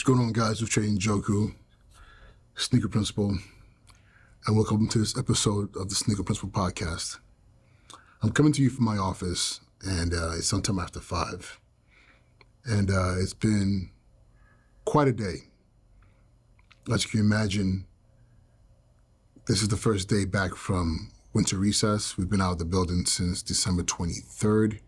going on, guys? With Trading Joku, Sneaker Principal, and welcome to this episode of the Sneaker Principal podcast. I'm coming to you from my office, and it's sometime after 5. And it's been quite a day. As you can imagine, this is the first day back from winter recess. We've been out of the building since December 23rd.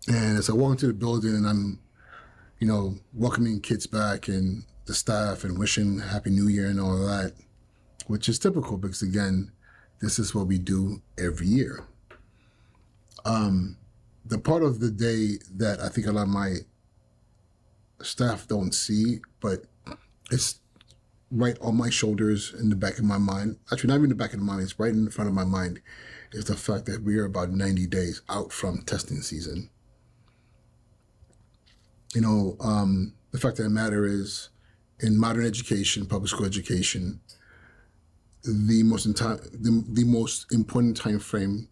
And as I walk into the building and I'm welcoming kids back and the staff and wishing Happy New Year and all of that, which is typical because, again, this is what we do every year. The part of the day that I think a lot of my staff don't see, but it's right on my shoulders in the back of my mind. Actually, not even in the back of my mind, it's right in the front of my mind, is the fact that we are about 90 days out from testing season. The fact of the matter is, in modern education, public school education, the most important time frame,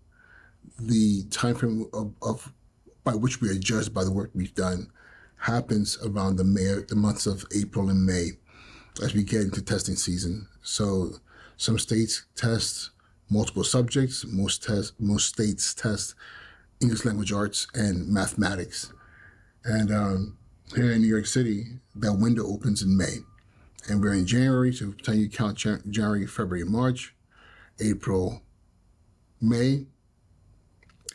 the time frame of by which we are judged by the work we've done, happens around the months of April and May, as we get into testing season. So some states test multiple subjects. Most states test English language arts and mathematics. And here in New York City, that window opens in May. And we're in January, so by the time you count January, February, March, April, May,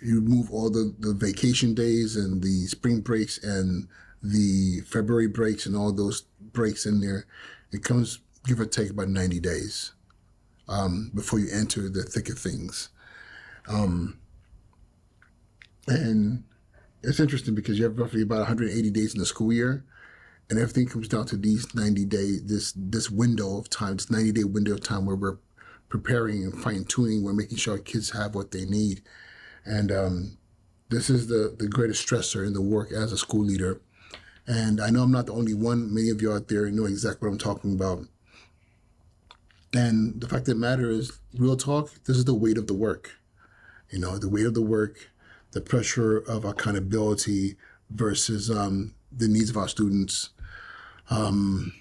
you remove all the vacation days and the spring breaks and the February breaks and all those breaks in there. It comes, give or take, about 90 days before you enter the thick of things. And it's interesting because you have roughly about 180 days in the school year, and everything comes down to these 90 days, this window of time, this 90-day window of time where we're preparing and fine-tuning, we're making sure our kids have what they need. And this is the greatest stressor in the work as a school leader. And I know I'm not the only one. Many of you out there know exactly what I'm talking about. And the fact of the matter is, real talk, this is the weight of the work. The weight of the work, the pressure of accountability versus the needs of our students. And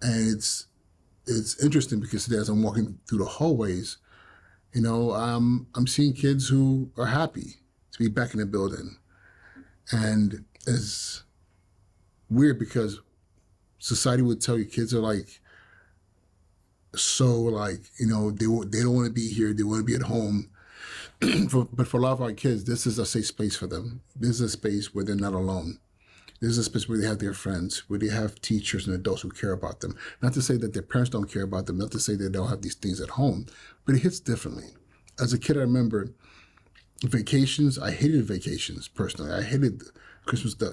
it's interesting because today as I'm walking through the hallways, I'm seeing kids who are happy to be back in the building. And it's weird because society would tell you kids are they don't want to be here, they want to be at home. But for a lot of our kids, this is a safe space for them. This is a space where they're not alone. This is a space where they have their friends, where they have teachers and adults who care about them. Not to say that their parents don't care about them, not to say that they don't have these things at home, but it hits differently. As a kid, I remember vacations. I hated vacations personally. I hated the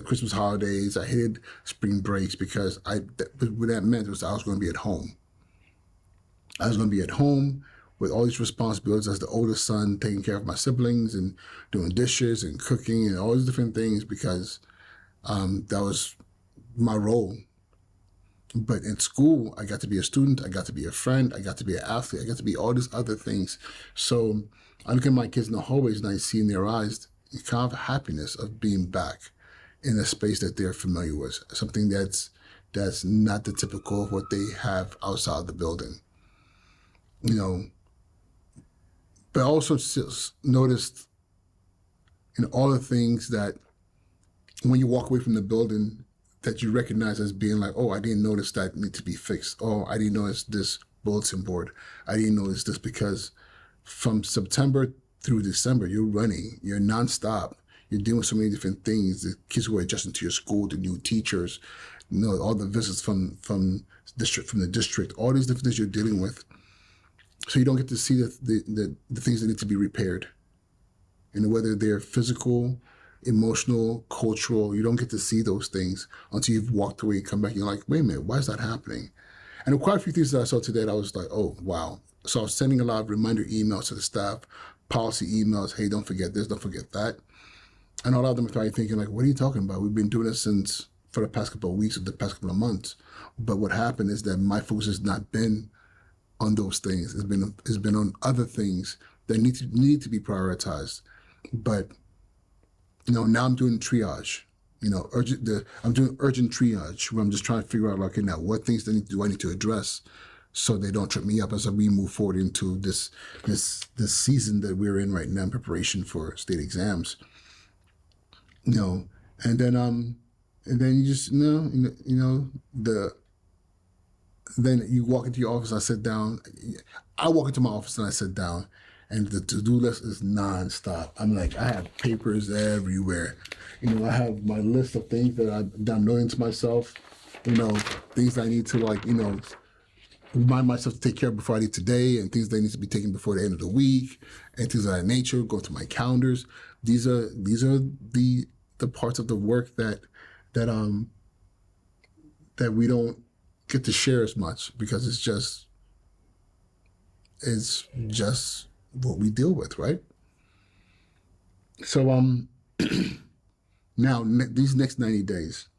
Christmas holidays. I hated spring breaks because what that meant was I was going to be at home. I was going to be at home with all these responsibilities as the oldest son, taking care of my siblings and doing dishes and cooking and all these different things because that was my role. But in school, I got to be a student, I got to be a friend, I got to be an athlete, I got to be all these other things. So I look at my kids in the hallways and I see in their eyes the kind of happiness of being back in a space that they're familiar with, something that's not the typical of what they have outside the building. But I also noticed in all the things that when you walk away from the building that you recognize as being like, oh, I didn't notice that need to be fixed. Oh, I didn't notice this bulletin board. I didn't notice this because from September through December, you're running, you're nonstop. You're doing so many different things. The kids who are adjusting to your school, the new teachers, all the visits from the district, all these different things you're dealing with. So you don't get to see the things that need to be repaired. Whether they're physical, emotional, cultural, you don't get to see those things until you've walked away, come back, and you're like, wait a minute, why is that happening? And there were quite a few things that I saw today that I was like, oh, wow. So I was sending a lot of reminder emails to the staff, policy emails, hey, don't forget this, don't forget that. And a lot of them are probably thinking like, what are you talking about? We've been doing this for the past couple of weeks or the past couple of months. But what happened is that my focus has not been on those things. It's been on other things that need to be prioritized. But now I'm doing triage. I'm doing urgent triage where I'm just trying to figure out, like, okay, now what things do I need to address so they don't trip me up as we move forward into this season that we're in right now in preparation for state exams. And then you just then you walk into your office. I sit down. I walk into my office and I sit down, and the to-do list is nonstop. I'm like, I have papers everywhere. I have my list of things that I'm noting to myself. Things I need to, like, remind myself to take care of before I leave today, and things that need to be taken before the end of the week, and things of that nature. Go to my calendars. These are the parts of the work that we don't get to share as much, because it's just what we deal with, right? So now these next 90 days,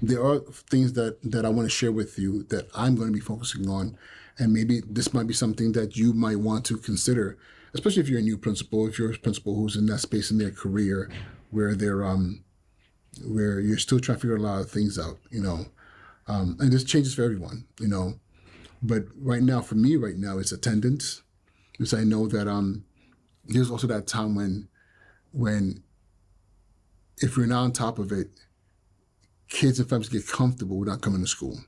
there are things that I want to share with you that I'm going to be focusing on, and maybe this might be something that you might want to consider, especially if you're a new principal, if you're a principal who's in that space in their career where where you're still trying to figure a lot of things out, and this changes for everyone, but right now, for me right now, it's attendance, because I know that there's also that time when if you're not on top of it, kids and families get comfortable with not coming to school.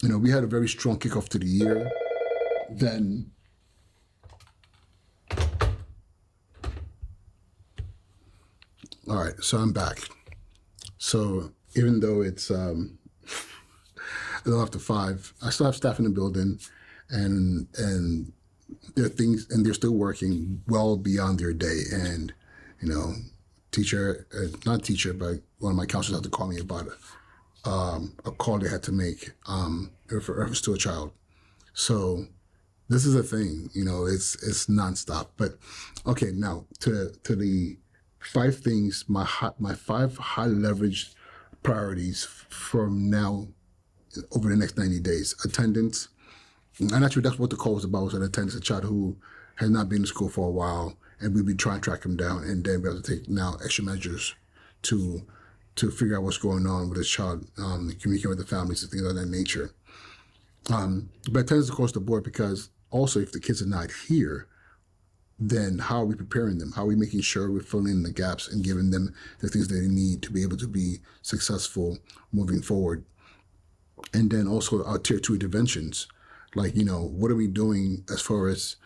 We had a very strong kickoff to the year. Then all right, so I'm back. So even though it's a little after 5, I still have staff in the building, and there are things, and they're still working well beyond their day. And not teacher, but one of my counselors had to call me about a call they had to make in reference to a child. So this is a thing, it's nonstop. But okay, now to the 5 things, my 5 high leverage priorities from now over the next 90 days. Attendance, and actually that's what the call was about, was an attendance, a child who has not been to school for a while, and we've been trying to track him down, and then be able to take now extra measures to figure out what's going on with this child, communicating with the families and things of that nature. But attendance across the board, because also if the kids are not here, then how are we preparing them? How are we making sure we're filling in the gaps and giving them the things that they need to be able to be successful moving forward? And then also our tier 2 interventions, like, what are we doing as far as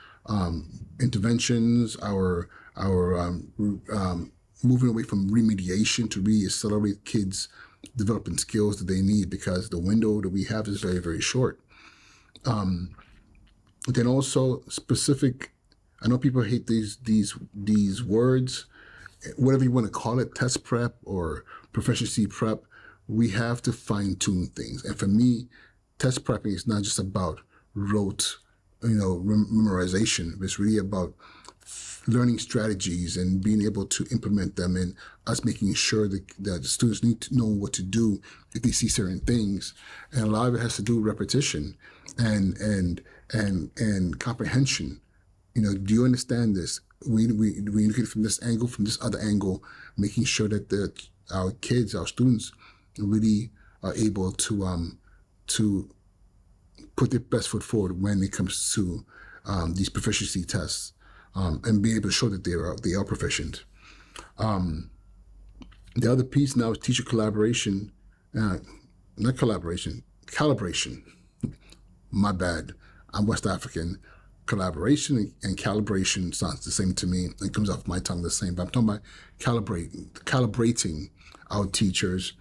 interventions, our moving away from remediation to re-accelerate kids developing skills that they need, because the window that we have is very, very short. Then also specific, I know people hate these words, whatever you want to call it, test prep or proficiency prep. We have to fine tune things. And for me, test prepping is not just about rote, memorization. It's really about learning strategies and being able to implement them, and us making sure that the students need to know what to do if they see certain things. And a lot of it has to do with repetition and comprehension. Do you understand this? We look at it from this angle, from this other angle, making sure that our kids, our students, really are able to put their best foot forward when it comes to these proficiency tests, and be able to show that they are proficient. The other piece now is teacher collaboration, not collaboration, calibration. My bad. I'm West African. Collaboration and calibration sounds the same to me. It comes off my tongue the same, but I'm talking about calibrating our teachers,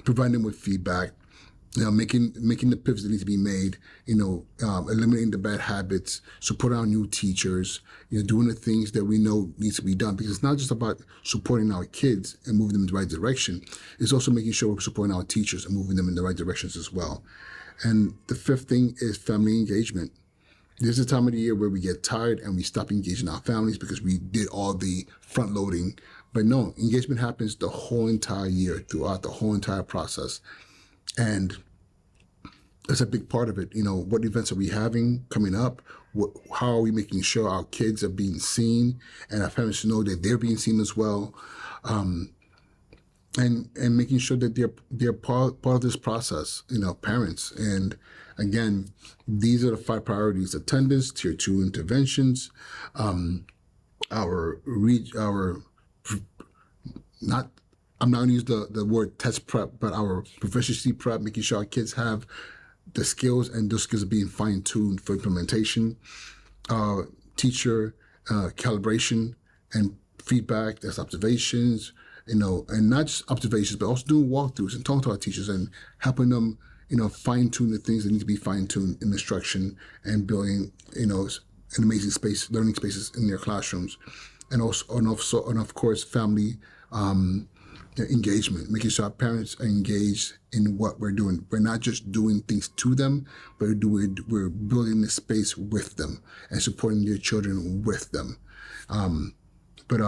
providing them with feedback, making the pivots that need to be made, eliminating the bad habits, supporting our new teachers, doing the things that we know needs to be done, because it's not just about supporting our kids and moving them in the right direction. It's also making sure we're supporting our teachers and moving them in the right directions as well. And the 5th thing is family engagement. There's a time of the year where we get tired and we stop engaging our families because we did all the front loading. But no, engagement happens the whole entire year, throughout the whole entire process. And that's a big part of it. What events are we having coming up? How are we making sure our kids are being seen and our parents know that they're being seen as well? and making sure that they're part of this process, parents. And again, these are the 5 priorities: attendance, tier 2 interventions, our not I'm not going to use the word test prep, but our proficiency prep, making sure our kids have the skills, and those skills are being fine-tuned for implementation, teacher calibration and feedback. That's observations, and not just observations, but also doing walkthroughs and talking to our teachers and helping them, fine-tune the things that need to be fine-tuned in instruction, and building, an amazing learning spaces in their classrooms. And of course, family engagement, making sure our parents are engaged in what we're doing. We're not just doing things to them, but we're building the space with them and supporting their children with them. But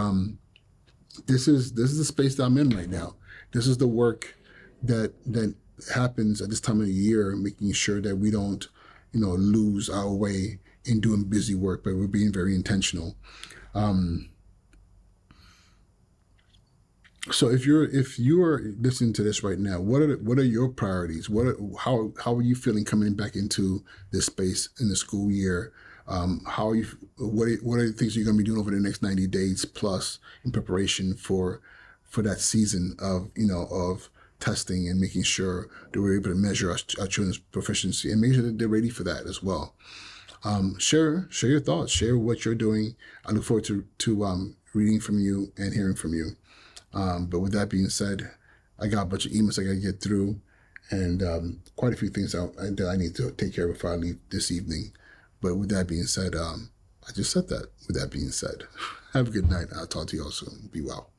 this is the space that I'm in right now. This is the work that happens at this time of the year, making sure that we don't, lose our way in doing busy work, but we're being very intentional. So if you are listening to this right now, what are your priorities? How are you feeling coming back into this space in the school year? How are you? What are the things you're going to be doing over the next 90 days plus in preparation for that season of of testing, and making sure that we're able to measure our children's proficiency and make sure that they're ready for that as well. Share your thoughts. Share what you're doing. I look forward to reading from you and hearing from you. But with that being said, I got a bunch of emails I got to get through, and quite a few things that I need to take care of before I leave this evening. But with that being said, I just said that. With that being said, have a good night. I'll talk to you all soon. Be well.